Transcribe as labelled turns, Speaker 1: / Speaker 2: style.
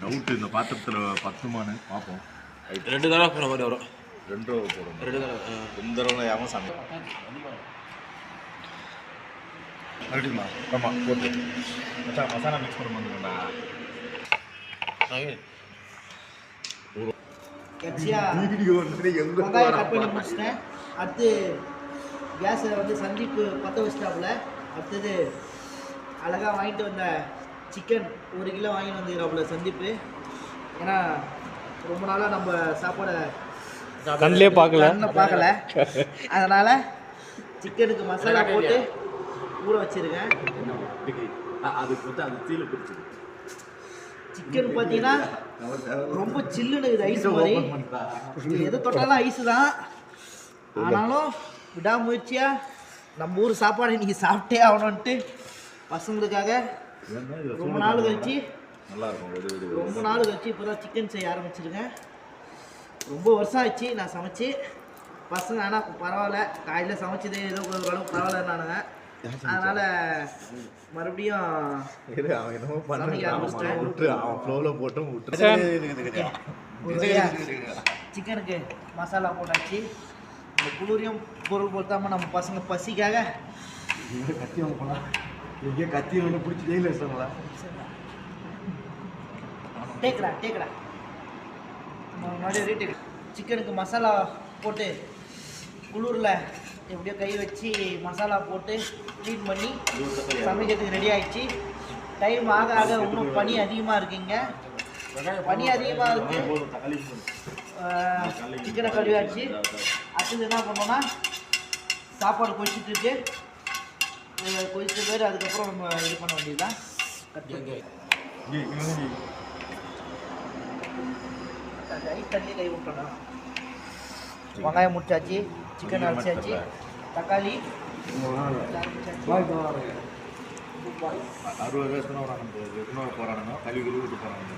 Speaker 1: Doubt இந்த பாத்திரத்தில் பத்துமானு பார்ப்போம்.
Speaker 2: 2 தடவை போகிற மாதிரி வரும்.
Speaker 1: 2 தடவை போடும்.
Speaker 2: 2 தடவை
Speaker 1: 2 தடவை யாரும் சாமி அப்படிமா ஆமாம் போட்டு மச்சான் மசாலா மிக்ஸ் பண்ண வந்துடும்டா.
Speaker 3: வெங்காயம் கட் பண்ணி முடிச்சிட்டேன். அடுத்து கேஸை வந்து சந்தீப்பு பற்ற வச்சிட்டாப்புல. அடுத்தது அழகாக வாங்கிட்டு வந்த சிக்கன் 1 கிலோ வாங்கிட்டு வந்துக்கிறாப்புல சந்தீப்பு. ஏன்னா ரொம்ப நாளாக நம்ம சாப்பாடை
Speaker 2: கண்ணிலே பார்க்கல
Speaker 3: அதனால் சிக்கனுக்கு மசாலா போட்டு ஊற வச்சுருக்கேன். சிக்கன் பார்த்தீங்கன்னா ரொம்ப சில்லுன்னு இருக்குது, ஐஸ் மாதிரி. எது தொட்டாலும் ஐஸு தான். ஆனாலும் விடாமுயற்சியாக நம்ம ஊர் சாப்பாடு இன்றைக்கி சாப்பிட்டே ஆகணுன்ட்டு பசங்களுக்காக ரொம்ப நாள் கழிச்சு இப்போ தான் சிக்கன் செய்ய ஆரம்பிச்சிருக்கேன். ரொம்ப வருஷம் ஆச்சு நான் சமைச்சு. பசங்க ஆனால் பரவாயில்ல, காலையில் சமைச்சதே ஏதோ ஓரளவுக்கு பரவாயில்லன்னானுங்க. அதனால் மறுபடியும் சிக்கனுக்கு மசாலா போட்டாச்சு. இந்த குளிரையும் பொருள் பொறுத்தாமல் நம்ம பசங்க பசிக்காக
Speaker 1: கத்தி ஒன்று பிடிச்சி ஜெயிலில் வச்சாங்களா?
Speaker 3: டேக்கடா மறுபடியும் சிக்கனுக்கு மசாலா போட்டு குளிரில் எப்படியோ கை வச்சு மசாலா போட்டு க்ளீன் பண்ணி சமைக்கிறதுக்கு ரெடி ஆகிடுச்சு. டைம் ஆக ஆக இன்னும் பனி அதிகமாக இருக்குங்க. பனி அதிகமாக இருக்குது. சிக்கனை கழுவியாச்சு. அடுத்தது என்ன பண்ணோன்னா சாப்பாடு கொதிச்சுட்டு இருக்கு. கொதிச்ச பேர் அதுக்கப்புறம் நம்ம இது பண்ண வேண்டியதுதான். தண்ணி கை விட்டோம். வெங்காயம் முடிச்சாச்சு, சிக்கன் அரைச்சாச்சு, தக்காளி
Speaker 1: 60 வயசுனா போகிறானுங்க, கழுவி விட்டு போகிறாங்க.